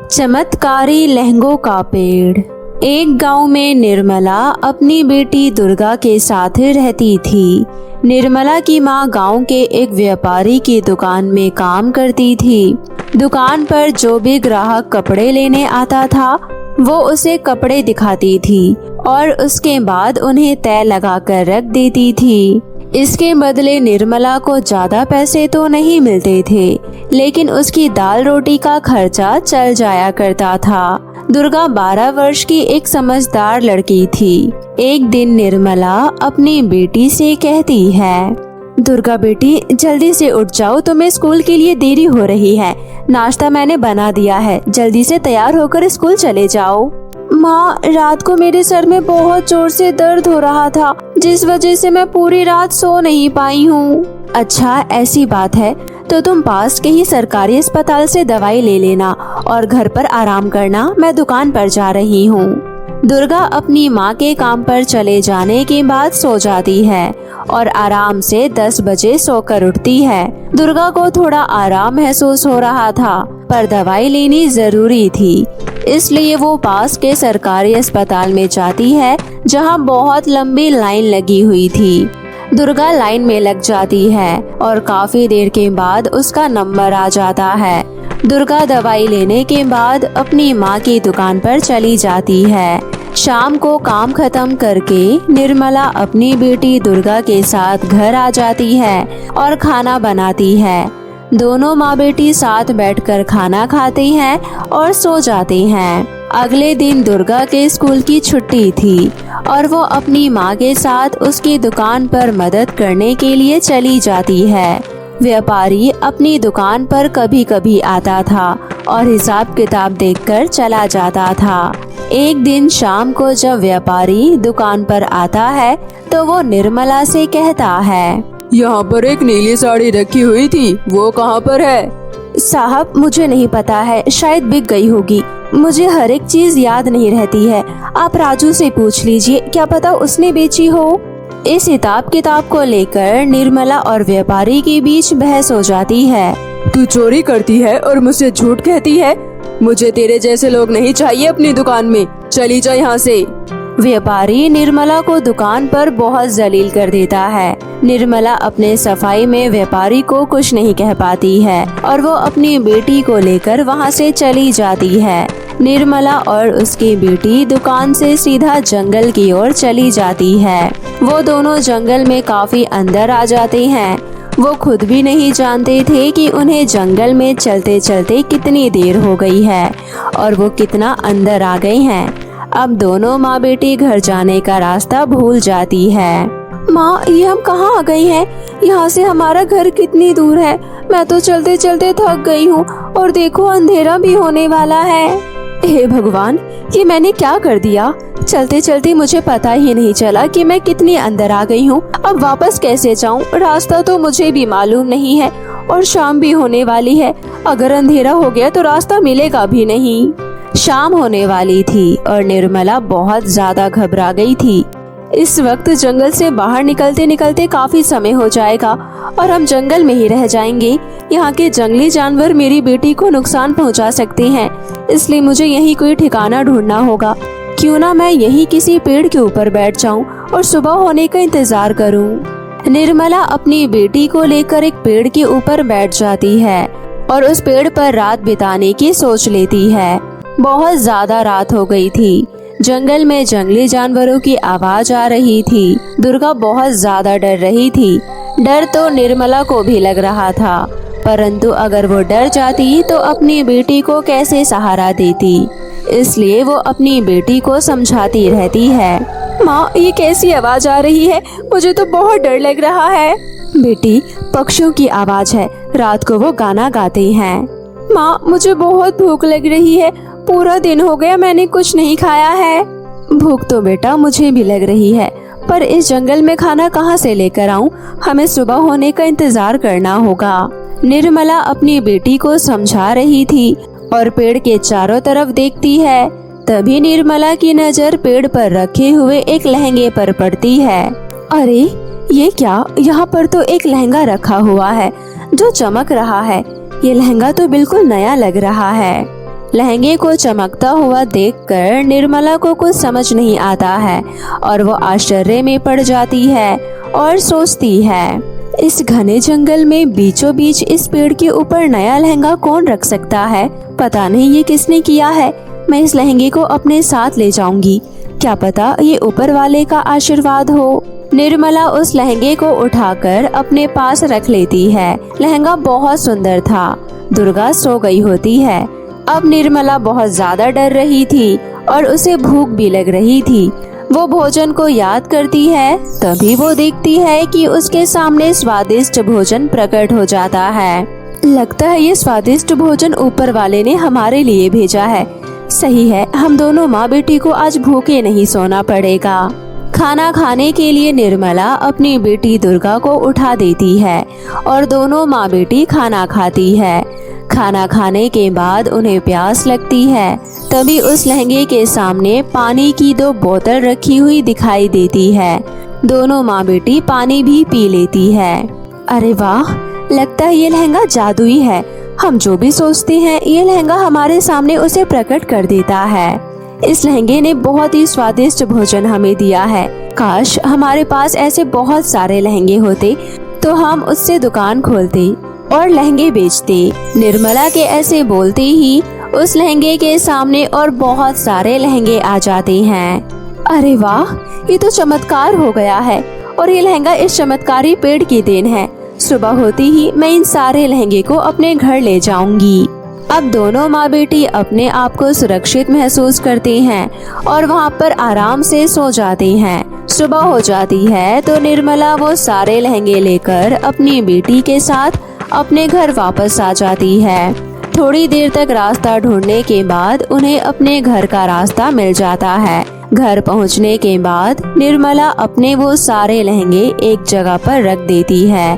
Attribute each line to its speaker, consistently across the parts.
Speaker 1: चमत्कारी लहंगों का पेड़। एक गांव में निर्मला अपनी बेटी दुर्गा के साथ रहती थी। निर्मला की मां गांव के एक व्यापारी की दुकान में काम करती थी। दुकान पर जो भी ग्राहक कपड़े लेने आता था वो उसे कपड़े दिखाती थी और उसके बाद उन्हें तय लगाकर रख देती थी। इसके बदले निर्मला को ज्यादा पैसे तो नहीं मिलते थे, लेकिन उसकी दाल रोटी का खर्चा चल जाया करता था। दुर्गा 12 वर्ष की एक समझदार लड़की थी। एक दिन निर्मला अपनी बेटी से कहती है, दुर्गा बेटी जल्दी से उठ जाओ, तुम्हें स्कूल के लिए देरी हो रही है। नाश्ता मैंने बना दिया है, जल्दी से तैयार होकर स्कूल चले जाओ। माँ, रात को मेरे सर में बहुत जोर से दर्द हो रहा था, जिस वजह से मैं पूरी रात सो नहीं पाई हूँ। अच्छा, ऐसी बात है तो तुम पास के ही सरकारी अस्पताल से दवाई ले लेना और घर पर आराम करना, मैं दुकान पर जा रही हूँ। दुर्गा अपनी माँ के काम पर चले जाने के बाद सो जाती है और आराम से 10 बजे सोकर उठती है। दुर्गा को थोड़ा आराम महसूस हो रहा था, पर दवाई लेनी जरूरी थी, इसलिए वो पास के सरकारी अस्पताल में जाती है, जहाँ बहुत लंबी लाइन लगी हुई थी। दुर्गा लाइन में लग जाती है और काफी देर के बाद उसका नंबर आ जाता है। दुर्गा दवाई लेने के बाद अपनी माँ की दुकान पर चली जाती है। शाम को काम खत्म करके निर्मला अपनी बेटी दुर्गा के साथ घर आ जाती है और खाना बनाती है। दोनों माँ बेटी साथ बैठकर खाना खाती हैं और सो जाती हैं। अगले दिन दुर्गा के स्कूल की छुट्टी थी और वो अपनी माँ के साथ उसकी दुकान पर मदद करने के लिए चली जाती है। व्यापारी अपनी दुकान पर कभी कभी आता था और हिसाब किताब देखकर चला जाता था। एक दिन शाम को जब व्यापारी दुकान पर आता है तो वो निर्मला से कहता है,
Speaker 2: यहाँ पर एक नीली साड़ी रखी हुई थी, वो कहाँ पर है?
Speaker 1: साहब, मुझे नहीं पता है, शायद बिक गई होगी। मुझे हर एक चीज याद नहीं रहती है, आप राजू से पूछ लीजिए, क्या पता उसने बेची हो। इस हिसाब किताब को लेकर निर्मला और व्यापारी के बीच बहस हो जाती है।
Speaker 2: तू चोरी करती है और मुझसे झूठ कहती है। मुझे तेरे जैसे लोग नहीं चाहिए अपनी दुकान में, चली जा यहाँ से।
Speaker 1: व्यापारी निर्मला को दुकान पर बहुत जलील कर देता है। निर्मला अपने सफाई में व्यापारी को कुछ नहीं कह पाती है और वो अपनी बेटी को लेकर वहाँ से चली जाती है। निर्मला और उसकी बेटी दुकान से सीधा जंगल की ओर चली जाती है। वो दोनों जंगल में काफी अंदर आ जाते हैं। वो खुद भी नहीं जानते थे कि उन्हें जंगल में चलते चलते कितनी देर हो गई है और वो कितना अंदर आ गए हैं। अब दोनों माँ बेटी घर जाने का रास्ता भूल जाती है। माँ, ये हम कहाँ आ गई हैं? यहाँ से हमारा घर कितनी दूर है? मैं तो चलते चलते थक गई हूँ और देखो अंधेरा भी होने वाला है। हे भगवान, ये मैंने क्या कर दिया? चलते चलते मुझे पता ही नहीं चला कि मैं कितनी अंदर आ गई हूँ। अब वापस कैसे जाऊँ? रास्ता तो मुझे भी मालूम नहीं है और शाम भी होने वाली है। अगर अंधेरा हो गया तो रास्ता मिलेगा भी नहीं। शाम होने वाली थी और निर्मला बहुत ज्यादा घबरा गई थी। इस वक्त जंगल से बाहर निकलते निकलते काफी समय हो जाएगा और हम जंगल में ही रह जाएंगे। यहाँ के जंगली जानवर मेरी बेटी को नुकसान पहुँचा सकते हैं, इसलिए मुझे यही कोई ठिकाना ढूंढना होगा। क्यों ना मैं यही किसी पेड़ के ऊपर बैठ जाऊं और सुबह होने का इंतजार करूं। निर्मला अपनी बेटी को लेकर एक पेड़ के ऊपर बैठ जाती है और उस पेड़ पर रात बिताने की सोच लेती है। बहुत ज्यादा रात हो गई थी। जंगल में जंगली जानवरों की आवाज आ रही थी। दुर्गा बहुत ज्यादा डर रही थी। डर तो निर्मला को भी लग रहा था, परंतु अगर वो डर जाती तो अपनी बेटी को कैसे सहारा देती, इसलिए वो अपनी बेटी को समझाती रहती है। माँ, ये कैसी आवाज आ रही है? मुझे तो बहुत डर लग रहा है। बेटी, पक्षियों की आवाज है, रात को वो गाना गाते हैं। माँ, मुझे बहुत भूख लग रही है, पूरा दिन हो गया मैंने कुछ नहीं खाया है। भूख तो बेटा मुझे भी लग रही है, पर इस जंगल में खाना कहाँ से लेकर आऊँ? हमें सुबह होने का इंतजार करना होगा। निर्मला अपनी बेटी को समझा रही थी और पेड़ के चारों तरफ देखती है। तभी निर्मला की नजर पेड़ पर रखे हुए एक लहंगे पर पड़ती है। अरे ये क्या? यहाँ पर तो एक लहंगा रखा हुआ है जो चमक रहा है। ये लहंगा तो बिल्कुल नया लग रहा है। लहंगे को चमकता हुआ देखकर निर्मला को कुछ समझ नहीं आता है और वो आश्चर्य में पड़ जाती है और सोचती है, इस घने जंगल में बीचों बीच इस पेड़ के ऊपर नया लहंगा कौन रख सकता है। पता नहीं ये किसने किया है। मैं इस लहंगे को अपने साथ ले जाऊंगी, क्या पता ये ऊपर वाले का आशीर्वाद हो। निर्मला उस लहंगे को उठाकर अपने पास रख लेती है। लहंगा बहुत सुंदर था। दुर्गा सो गई होती है। अब निर्मला बहुत ज्यादा डर रही थी और उसे भूख भी लग रही थी। वो भोजन को याद करती है, तभी वो देखती है कि उसके सामने स्वादिष्ट भोजन प्रकट हो जाता है। लगता है ये स्वादिष्ट भोजन ऊपर वाले ने हमारे लिए भेजा है। सही है, हम दोनों माँ बेटी को आज भूखे नहीं सोना पड़ेगा। खाना खाने के लिए निर्मला अपनी बेटी दुर्गा को उठा देती है और दोनों माँ बेटी खाना खाती है। खाना खाने के बाद उन्हें प्यास लगती है, तभी उस लहंगे के सामने पानी की 2 बोतल रखी हुई दिखाई देती है। दोनों माँ बेटी पानी भी पी लेती है। अरे वाह, लगता है ये लहंगा जादुई है। हम जो भी सोचते हैं ये लहंगा हमारे सामने उसे प्रकट कर देता है। इस लहंगे ने बहुत ही स्वादिष्ट भोजन हमें दिया है। काश हमारे पास ऐसे बहुत सारे लहंगे होते तो हम उससे दुकान खोलते और लहंगे बेचते। निर्मला के ऐसे बोलते ही उस लहंगे के सामने और बहुत सारे लहंगे आ जाते हैं। अरे वाह, ये तो चमत्कार हो गया है और ये लहंगा इस चमत्कारी पेड़ की देन है। सुबह होती ही मैं इन सारे लहंगे को अपने घर ले जाऊंगी। अब दोनों माँ बेटी अपने आप को सुरक्षित महसूस करते हैं और वहाँ पर आराम से सो जाते हैं। सुबह हो जाती है तो निर्मला वो सारे लहंगे लेकर अपनी बेटी के साथ अपने घर वापस आ जाती है। थोड़ी देर तक रास्ता ढूंढने के बाद उन्हें अपने घर का रास्ता मिल जाता है। घर पहुंचने के बाद निर्मला अपने वो सारे लहंगे एक जगह पर रख देती है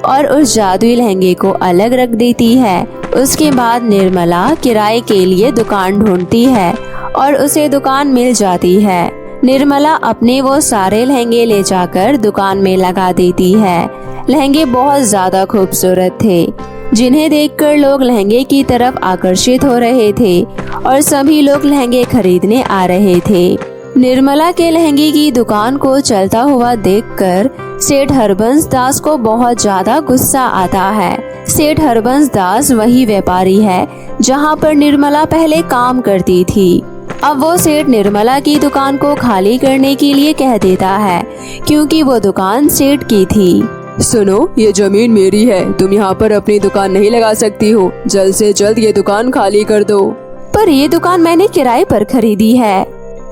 Speaker 1: और उस जादुई लहंगे को अलग रख देती है। उसके बाद निर्मला किराए के लिए दुकान ढूंढती है और उसे दुकान मिल जाती है। निर्मला अपने वो सारे लहंगे ले जाकर दुकान में लगा देती है। लहंगे बहुत ज्यादा खूबसूरत थे, जिन्हें देखकर लोग लहंगे की तरफ आकर्षित हो रहे थे और सभी लोग लहंगे खरीदने आ रहे थे। निर्मला के लहंगे की दुकान को चलता हुआ देखकर सेठ हरबंस दास को बहुत ज्यादा गुस्सा आता है। सेठ हरबंस दास वही व्यापारी है जहाँ पर निर्मला पहले काम करती थी। अब वो सेठ निर्मला की दुकान को खाली करने के लिए कह देता है, क्योंकि वो दुकान सेठ की थी।
Speaker 2: सुनो, ये जमीन मेरी है, तुम यहाँ पर अपनी दुकान नहीं लगा सकती हो। जल्द से जल्द ये दुकान खाली कर दो।
Speaker 1: पर ये दुकान मैंने किराए पर खरीदी है।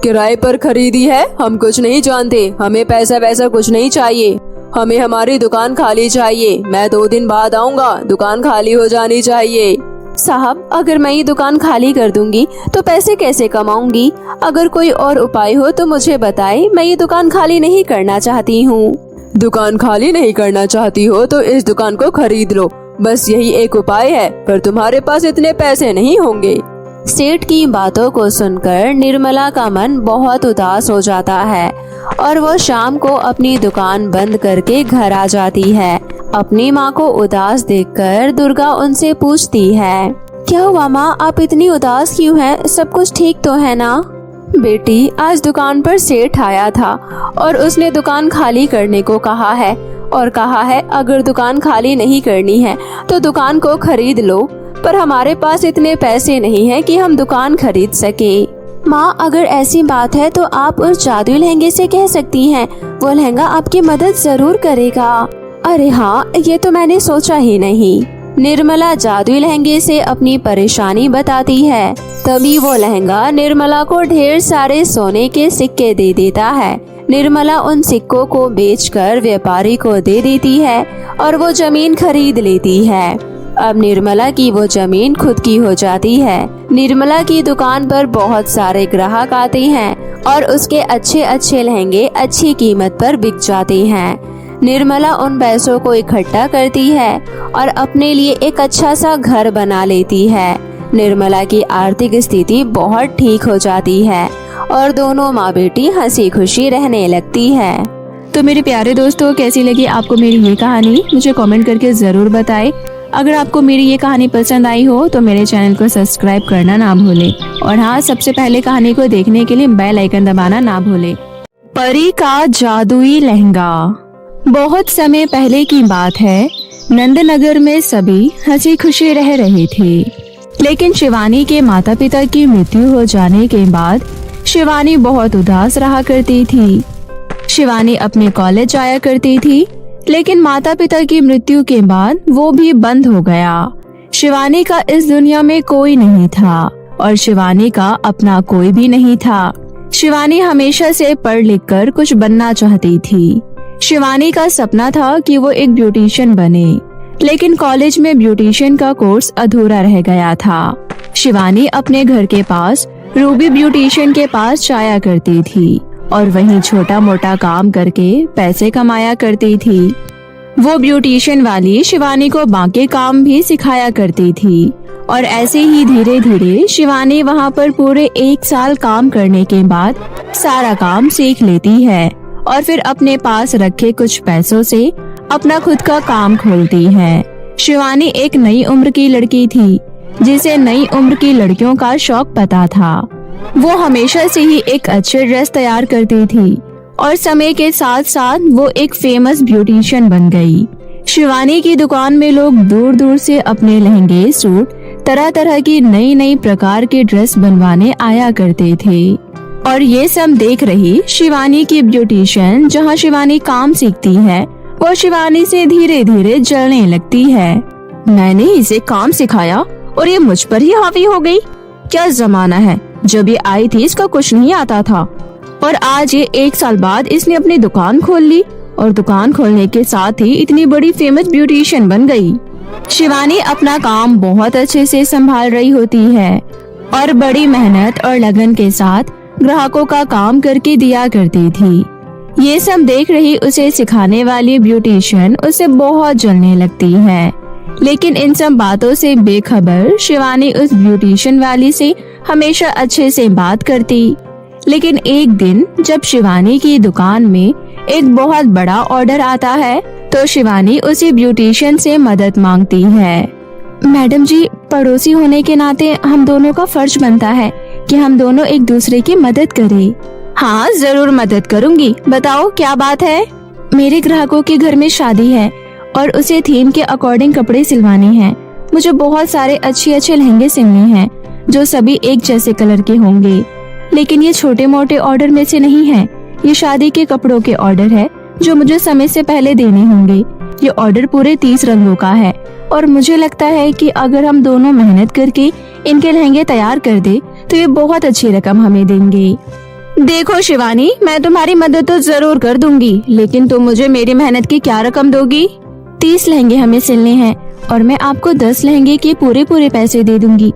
Speaker 2: किराए पर खरीदी है? हम कुछ नहीं जानते, हमें पैसा वैसा कुछ नहीं चाहिए। हमें हमारी दुकान खाली चाहिए। मैं 2 दिन बाद आऊँगा, दुकान खाली हो जानी चाहिए।
Speaker 1: साहब, अगर मैं ये दुकान खाली कर दूंगी तो पैसे कैसे कमाऊंगी? अगर कोई और उपाय हो तो मुझे बताएं, मैं ये दुकान खाली नहीं करना चाहती हूँ।
Speaker 2: दुकान खाली नहीं करना चाहती हो तो इस दुकान को खरीद लो, बस यही एक उपाय है, पर तुम्हारे पास इतने पैसे नहीं होंगे।
Speaker 1: सेठ की बातों को सुनकर निर्मला का मन बहुत उदास हो जाता है और वो शाम को अपनी दुकान बंद करके घर आ जाती है। अपनी माँ को उदास देखकर दुर्गा उनसे पूछती है, क्या हुआ माँ, आप इतनी उदास क्यों हैं? सब कुछ ठीक तो है ना? बेटी, आज दुकान पर सेठ आया था और उसने दुकान खाली करने को कहा है और कहा है अगर दुकान खाली नहीं करनी है तो दुकान को खरीद लो, पर हमारे पास इतने पैसे नहीं हैं कि हम दुकान खरीद सके। माँ, अगर ऐसी बात है तो आप उस जादुई लहंगे से कह सकती हैं, वो लहंगा आपकी मदद जरूर करेगा। अरे हाँ, ये तो मैंने सोचा ही नहीं। निर्मला जादुई लहंगे से अपनी परेशानी बताती है। तभी वो लहंगा निर्मला को ढेर सारे सोने के सिक्के दे देता है। निर्मला उन सिक्कों को बेचकर व्यापारी को दे देती है और वो जमीन खरीद लेती है। अब निर्मला की वो जमीन खुद की हो जाती है। निर्मला की दुकान पर बहुत सारे ग्राहक आते हैं और उसके अच्छे अच्छे लहंगे अच्छी कीमत पर बिक जाते हैं। निर्मला उन पैसों को इकट्ठा करती है और अपने लिए एक अच्छा सा घर बना लेती है। निर्मला की आर्थिक स्थिति बहुत ठीक हो जाती है और दोनों माँ बेटी हंसी खुशी रहने लगती है।
Speaker 3: तो मेरे प्यारे दोस्तों, कैसी लगी आपको मेरी ये कहानी? मुझे कमेंट करके ज़रूर बताएं।
Speaker 1: अगर आपको मेरी ये कहानी पसंद आई हो तो मेरे चैनल को सब्सक्राइब करना ना भूले और हाँ, सबसे पहले कहानी को देखने के लिए बेल आइकन दबाना ना भूले। परी का जादुई लहंगा। बहुत समय पहले की बात है। नंदनगर में सभी हंसी खुशी रह रहे थे, लेकिन शिवानी के माता पिता की मृत्यु हो जाने के बाद शिवानी बहुत उदास रहा करती थी। शिवानी अपने कॉलेज जाया करती थी, लेकिन माता पिता की मृत्यु के बाद वो भी बंद हो गया। शिवानी का इस दुनिया में कोई नहीं था और शिवानी का अपना कोई भी नहीं था। शिवानी हमेशा से पढ़ लिख कर कुछ बनना चाहती थी। शिवानी का सपना था कि वो एक ब्यूटिशियन बने, लेकिन कॉलेज में ब्यूटिशियन का कोर्स अधूरा रह गया था। शिवानी अपने घर के पास रूबी ब्यूटिशियन के पास जाया करती थी और वहीं छोटा मोटा काम करके पैसे कमाया करती थी। वो ब्यूटिशियन वाली शिवानी को बाकी काम भी सिखाया करती थी और ऐसे ही धीरे धीरे शिवानी वहाँ पर पूरे 1 साल काम करने के बाद सारा काम सीख लेती है और फिर अपने पास रखे कुछ पैसों से अपना खुद का काम खोलती है। शिवानी एक नई उम्र की लड़की थी, जिसे नई उम्र की लड़कियों का शौक पता था। वो हमेशा से ही एक अच्छे ड्रेस तैयार करती थी और समय के साथ साथ वो एक फेमस ब्यूटिशियन बन गई। शिवानी की दुकान में लोग दूर दूर से अपने लहंगे, सूट, तरह तरह की नई नई प्रकार के ड्रेस बनवाने आया करते थे। और ये सब देख रही शिवानी की ब्यूटिशियन, जहाँ शिवानी काम सीखती है, वो शिवानी से धीरे धीरे जलने लगती है। मैंने इसे काम सिखाया और ये मुझ पर ही हावी हो गई। क्या जमाना है, जब ये आई थी इसका कुछ नहीं आता था और आज ये 1 साल बाद इसने अपनी दुकान खोल ली और दुकान खोलने के साथ ही इतनी बड़ी फेमस ब्यूटिशियन बन गई। शिवानी अपना काम बहुत अच्छे से संभाल रही होती है और बड़ी मेहनत और लगन के साथ ग्राहकों का काम करके दिया करती थी। ये सब देख रही उसे सिखाने वाली ब्यूटिशियन उसे बहुत जलने लगती है, लेकिन इन सब बातों से बेखबर शिवानी उस ब्यूटिशियन वाली से हमेशा अच्छे से बात करती। लेकिन एक दिन जब शिवानी की दुकान में एक बहुत बड़ा ऑर्डर आता है, तो शिवानी उसी ब्यूटिशियन से मदद मांगती है। मैडम जी, पड़ोसी होने के नाते हम दोनों का फर्ज बनता है कि हम दोनों एक दूसरे की मदद करें। हाँ, जरूर मदद करूँगी। बताओ क्या बात है? मेरे ग्राहकों के घर में शादी है और उसे थीम के अकॉर्डिंग कपड़े सिलवाने हैं। मुझे बहुत सारे अच्छे लहंगे सिलने हैं जो सभी एक जैसे कलर के होंगे, लेकिन ये छोटे मोटे ऑर्डर में से नहीं है। ये शादी के कपड़ों के ऑर्डर है जो मुझे समय से पहले देने होंगे। ये ऑर्डर पूरे 30 रंगों का है और मुझे लगता है कि अगर हम दोनों मेहनत करके इनके लहंगे तैयार कर दे तो ये बहुत अच्छी रकम हमें देंगे। देखो शिवानी, मैं तुम्हारी मदद तो जरूर कर दूंगी, लेकिन तुम मुझे मेरी मेहनत की क्या रकम दोगी? 30 लहंगे हमें सिलने हैं और मैं आपको 10 लहंगे के पूरे पैसे दे दूंगी।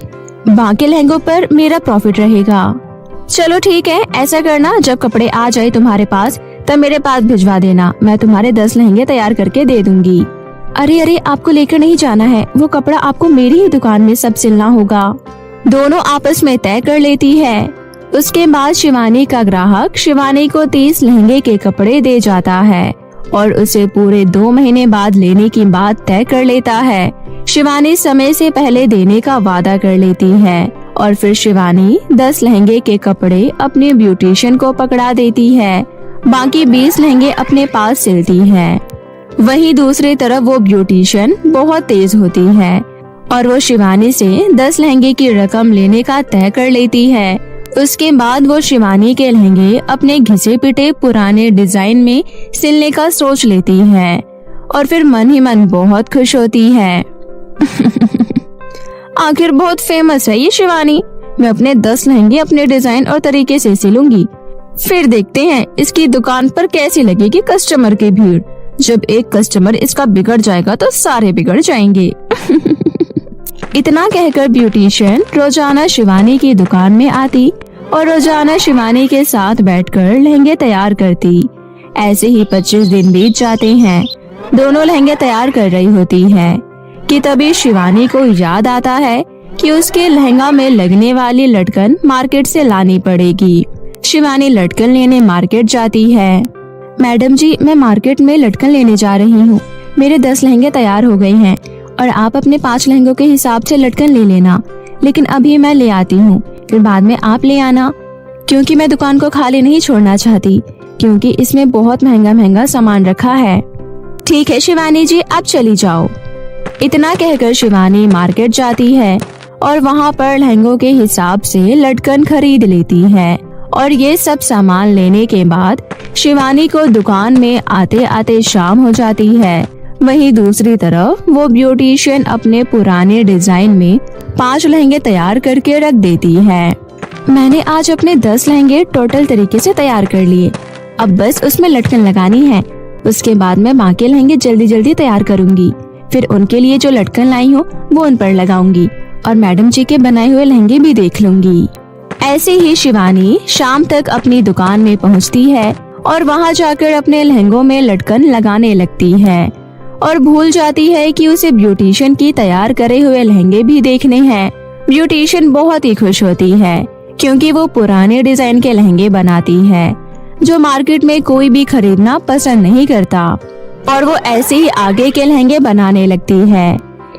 Speaker 1: बाकी लहंगों पर मेरा प्रॉफिट रहेगा। चलो ठीक है, ऐसा करना, जब कपड़े आ जाए तुम्हारे पास तब मेरे पास भिजवा देना। मैं तुम्हारे 10 लहंगे तैयार करके दे दूंगी। अरे आपको लेकर नहीं जाना है, वो कपड़ा आपको मेरी ही दुकान में सब सिलना होगा। दोनों आपस में तय कर लेती है। उसके बाद शिवानी का ग्राहक शिवानी को 30 लहंगे के कपड़े दे जाता है और उसे पूरे 2 महीने बाद लेने की बात तय कर लेता है। शिवानी समय से पहले देने का वादा कर लेती है और फिर शिवानी 10 लहंगे के कपड़े अपने ब्यूटिशियन को पकड़ा देती है। बाकी 20 लहंगे अपने पास सिलती है। वहीं दूसरी तरफ वो ब्यूटिशियन बहुत तेज होती है और वो शिवानी से 10 लहंगे की रकम लेने का तय कर लेती है। उसके बाद वो शिवानी के लहंगे अपने घिसे पिटे पुराने डिजाइन में सिलने का सोच लेती है और फिर मन ही मन बहुत खुश होती है। आखिर बहुत फेमस है ये शिवानी। मैं अपने 10 लहंगे अपने डिजाइन और तरीके से सिलूंगी, फिर देखते हैं इसकी दुकान पर कैसी लगेगी कस्टमर की भीड़। जब एक कस्टमर इसका बिगड़ जाएगा तो सारे बिगड़ जाएंगे। इतना कहकर ब्यूटिशियन रोजाना शिवानी की दुकान में आती और रोजाना शिवानी के साथ बैठकर लहंगे तैयार करती। ऐसे ही 25 दिन बीत जाते हैं। दोनों लहंगे तैयार कर रही होती है कि तभी शिवानी को याद आता है कि उसके लहंगा में लगने वाली लटकन मार्केट से लानी पड़ेगी। शिवानी लटकन लेने मार्केट जाती है। मैडम जी, मैं मार्केट में लटकन लेने जा रही हूँ। मेरे 10 लहंगे तैयार हो गए हैं और आप अपने 5 लहंगों के हिसाब से लटकन ले लेना, लेकिन अभी मैं ले आती हूँ, फिर बाद में आप ले आना, क्योंकि मैं दुकान को खाली नहीं छोड़ना चाहती, क्योंकि इसमें बहुत महंगा महंगा सामान रखा है। ठीक है शिवानी जी, आप चली जाओ। इतना कहकर शिवानी मार्केट जाती है और वहाँ पर लहंगों के हिसाब से लटकन खरीद लेती है। और ये सब सामान लेने के बाद शिवानी को दुकान में आते आते शाम हो जाती है। वहीं दूसरी तरफ वो ब्यूटिशियन अपने पुराने डिजाइन में 5 लहंगे तैयार करके रख देती है। मैंने आज अपने 10 लहंगे टोटल तरीके से तैयार कर लिए, अब बस उसमें लटकन लगानी है। उसके बाद मैं बाकी लहंगे जल्दी जल्दी तैयार करूंगी, फिर उनके लिए जो लटकन लाई हूँ वो उन पर लगाऊंगी और मैडम जी के बनाए हुए लहंगे भी देख लूंगी। ऐसे ही शिवानी शाम तक अपनी दुकान में पहुँचती है और वहाँ जाकर अपने लहंगों में लटकन लगाने लगती है और भूल जाती है कि उसे ब्यूटिशियन की तैयार करे हुए लहंगे भी देखने हैं। ब्यूटिशियन बहुत ही खुश होती है क्योंकि वो पुराने डिजाइन के लहंगे बनाती है जो मार्केट में कोई भी खरीदना पसंद नहीं करता, और वो ऐसे ही आगे के लहंगे बनाने लगती है।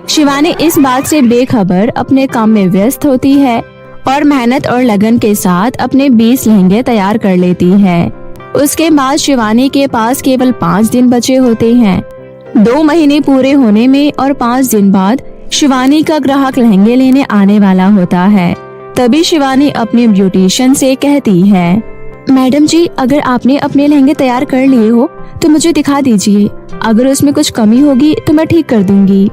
Speaker 1: शिवानी इस बात से बेखबर अपने काम में व्यस्त होती है और मेहनत और लगन के साथ अपने 20 लहंगे तैयार कर लेती है। उसके बाद शिवानी के पास केवल 5 दिन बचे होते हैं। 2 महीने पूरे होने में और 5 दिन बाद शिवानी का ग्राहक लहंगे लेने आने वाला होता है। तभी शिवानी अपने ब्यूटिशियन से कहती है, मैडम जी, अगर आपने अपने लहंगे तैयार कर लिए हो तो मुझे दिखा दीजिए, अगर उसमें कुछ कमी होगी तो मैं ठीक कर दूंगी।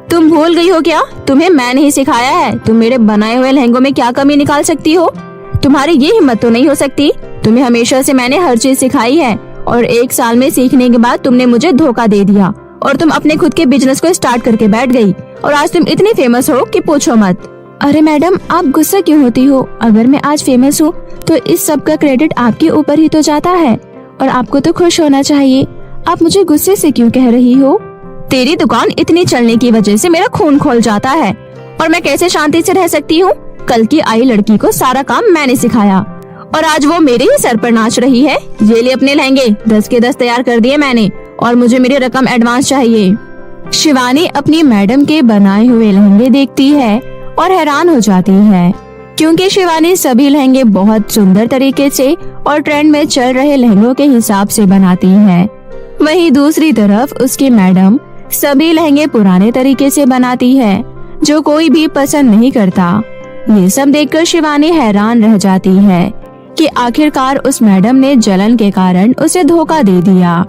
Speaker 1: तुम भूल गई हो क्या? तुम्हें मैं नहीं सिखाया है? तुम मेरे बनाए हुए लहंगों में क्या कमी निकाल सकती हो? तुम्हारी ये हिम्मत तो नहीं हो सकती। तुम्हें हमेशा से मैंने हर चीज सिखाई है और 1 साल में सीखने के बाद तुमने मुझे धोखा दे दिया और तुम अपने खुद के बिजनेस को स्टार्ट करके बैठ गई और आज तुम इतनी फेमस हो कि पूछो मत। अरे मैडम, आप गुस्सा क्यों होती हो? अगर मैं आज फेमस हूँ तो इस सब का क्रेडिट आपके ऊपर ही तो जाता है और आपको तो खुश होना चाहिए। आप मुझे गुस्से से क्यों कह रही हो? तेरी दुकान इतनी चलने की वजह से मेरा खून खौल जाता है और मैं कैसे शांति से रह सकती हूँ? कल की आई लड़की को सारा काम मैंने सिखाया और आज वो मेरे ही सर पर नाच रही है। ये ले अपने लहंगे, 10 के 10 तैयार कर दिए मैंने और मुझे मेरी रकम एडवांस चाहिए। शिवानी अपनी मैडम के बनाए हुए लहंगे देखती है और हैरान हो जाती है क्योंकि शिवानी सभी लहंगे बहुत सुंदर तरीके से और ट्रेंड में चल रहे लहंगों के हिसाब से बनाती है। वहीं दूसरी तरफ उसकी मैडम सभी लहंगे पुराने तरीके से बनाती है जो कोई भी पसंद नहीं करता। ये सब देखकर शिवानी हैरान रह जाती है कि आखिरकार उस मैडम ने जलन के कारण उसे धोखा दे दिया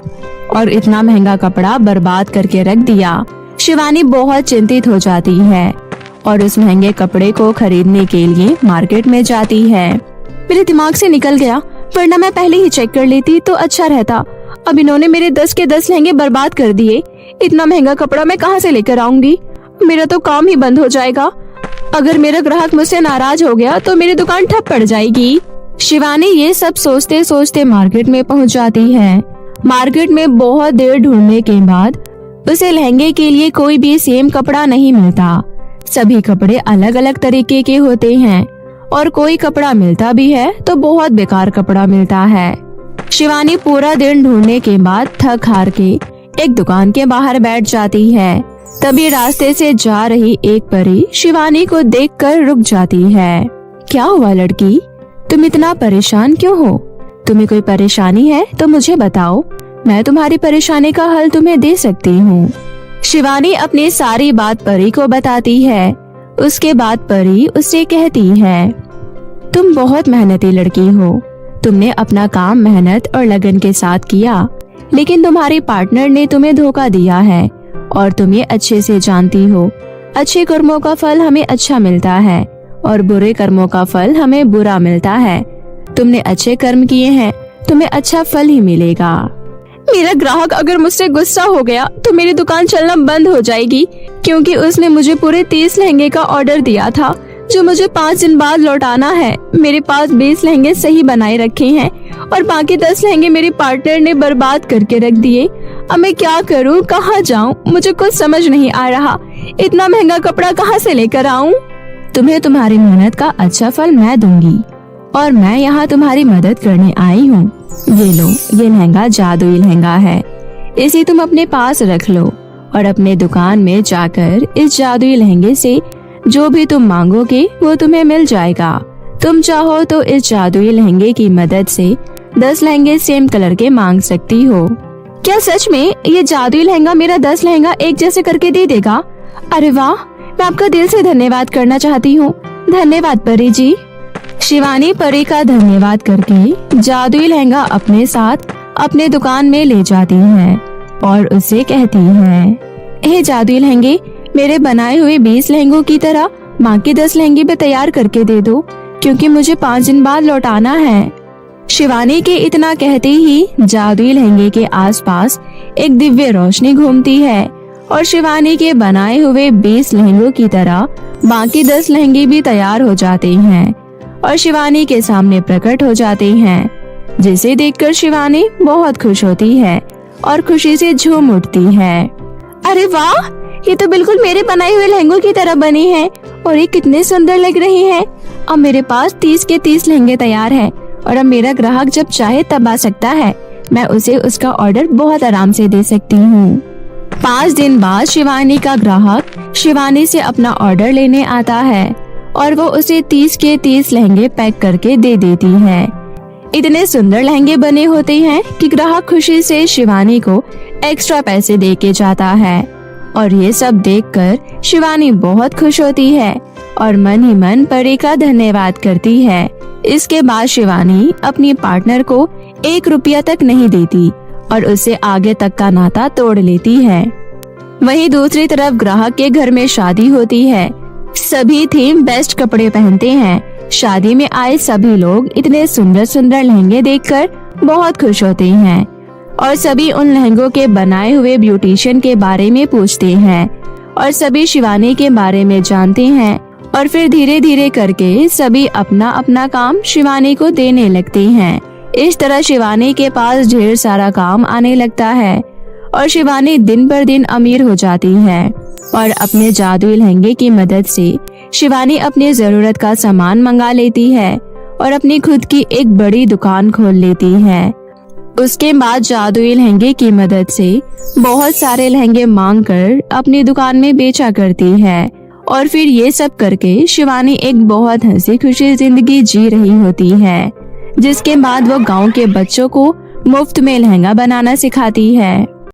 Speaker 1: और इतना महंगा कपड़ा बर्बाद करके रख दिया। शिवानी बहुत चिंतित हो जाती है और उस महंगे कपड़े को खरीदने के लिए मार्केट में जाती है। मेरे दिमाग से निकल गया, वरना मैं पहले ही चेक कर लेती तो अच्छा रहता। अब इन्होंने मेरे 10 के 10 लहंगे बर्बाद कर दिए। इतना महंगा कपड़ा मैं कहाँ से लेकर आऊंगी? मेरा तो काम ही बंद हो जाएगा। अगर मेरा ग्राहक मुझसे नाराज हो गया तो मेरी दुकान ठप पड़ जाएगी। शिवानी ये सब सोचते सोचते मार्केट में पहुँच जाती है। मार्केट में बहुत देर ढूंढने के बाद उसे लहंगे के लिए कोई भी सेम कपड़ा नहीं मिलता। सभी कपड़े अलग अलग तरीके के होते हैं और कोई कपड़ा मिलता भी है तो बहुत बेकार कपड़ा मिलता है। शिवानी पूरा दिन ढूंढने के बाद थक हार के एक दुकान के बाहर बैठ जाती है। तभी रास्ते से जा रही एक परी शिवानी को देखकर रुक जाती है। क्या हुआ लड़की, तुम इतना परेशान क्यों हो? तुम्हें कोई परेशानी है तो मुझे बताओ, मैं तुम्हारी परेशानी का हल तुम्हें दे सकती हूँ। शिवानी अपनी सारी बात परी को बताती है। उसके बाद परी उससे कहती है, तुम बहुत मेहनती लड़की हो। तुमने अपना काम मेहनत और लगन के साथ किया, लेकिन तुम्हारे पार्टनर ने तुम्हें धोखा दिया है और तुम ये अच्छे से जानती हो। अच्छे कर्मों का फल हमें अच्छा मिलता है और बुरे कर्मों का फल हमें बुरा मिलता है। तुमने अच्छे कर्म किए हैं, तुम्हें अच्छा फल ही मिलेगा। मेरा ग्राहक अगर मुझसे गुस्सा हो गया तो मेरी दुकान चलना बंद हो जाएगी, क्योंकि उसने मुझे पूरे 30 लहंगे का ऑर्डर दिया था जो मुझे 5 दिन बाद लौटाना है। मेरे पास 20 लहंगे सही बनाए रखे हैं और बाकी 10 लहंगे मेरे पार्टनर ने बर्बाद करके रख दिए। अब मैं क्या करूं, कहां जाऊं? मुझे कुछ समझ नहीं आ रहा। इतना महंगा कपड़ा कहां से लेकर आऊं? तुम्हें तुम्हारी मेहनत का अच्छा फल मैं दूंगी और मैं यहाँ तुम्हारी मदद करने आई हूँ। ये लो, ये लहंगा जादुई लहंगा है, इसे तुम अपने पास रख लो और अपने दुकान में जाकर इस जादुई लहंगे से जो भी तुम मांगोगे वो तुम्हें मिल जाएगा। तुम चाहो तो इस जादुई लहंगे की मदद से 10 लहंगे सेम कलर के मांग सकती हो। क्या सच में ये जादुई लहंगा मेरा 10 लहंगा एक जैसे करके दे देगा? अरे वाह, मैं आपका दिल से धन्यवाद करना चाहती हूँ। धन्यवाद परी जी। शिवानी परी का धन्यवाद करके जादुई लहंगा अपने साथ अपने दुकान में ले जाती है और उससे कहती है, हे जादुई लहंगे, मेरे बनाए हुए 20 लहंगों की तरह बाकी 10 लहंगे भी तैयार करके दे दो, क्योंकि मुझे 5 दिन बाद लौटाना है। शिवानी के इतना कहते ही जादुई लहंगे के आसपास एक दिव्य रोशनी घूमती है और शिवानी के बनाए हुए 20 लहंगों की तरह बाकी 10 लहंगे भी तैयार हो जाते हैं और शिवानी के सामने प्रकट हो जाते हैं, जिसे देखकर शिवानी बहुत खुश होती है और खुशी से झूम उठती है। अरे वाह, ये तो बिल्कुल मेरे बनाए हुए लहंगों की तरह बनी है और ये कितने सुंदर लग रहे हैं। अब मेरे पास 30 के 30 लहंगे तैयार हैं और अब मेरा ग्राहक जब चाहे तब आ सकता है। मैं उसे उसका ऑर्डर बहुत आराम से दे सकती हूँ। 5 दिन बाद शिवानी का ग्राहक शिवानी से अपना ऑर्डर लेने आता है और वो उसे 30 के 30 लहंगे पैक करके दे देती है। इतने सुंदर लहंगे बने होते हैं कि ग्राहक खुशी से शिवानी को एक्स्ट्रा पैसे दे के जाता है और ये सब देखकर शिवानी बहुत खुश होती है और मन ही मन परी का धन्यवाद करती है। इसके बाद शिवानी अपनी पार्टनर को 1 रुपया तक नहीं देती और उससे आगे तक का नाता तोड़ लेती है। वहीं दूसरी तरफ ग्राहक के घर में शादी होती है। सभी थीम बेस्ट कपड़े पहनते हैं। शादी में आए सभी लोग इतने सुंदर सुंदर लहंगे देखकर बहुत खुश होते हैं और सभी उन लहंगों के बनाए हुए ब्यूटिशियन के बारे में पूछते हैं और सभी शिवानी के बारे में जानते हैं और फिर धीरे धीरे करके सभी अपना अपना काम शिवानी को देने लगते हैं। इस तरह शिवानी के पास ढेर सारा काम आने लगता है और शिवानी दिन पर दिन अमीर हो जाती है और अपने जादुई लहंगे की मदद से शिवानी अपनी जरूरत का सामान मंगा लेती है और अपनी खुद की एक बड़ी दुकान खोल लेती है। उसके बाद जादुई लहंगे की मदद से बहुत सारे लहंगे मांगकर अपनी दुकान में बेचा करती है और फिर ये सब करके शिवानी एक बहुत हंसी खुशी जिंदगी जी रही होती है, जिसके बाद वो गांव के बच्चों को मुफ्त में लहंगा बनाना सिखाती है।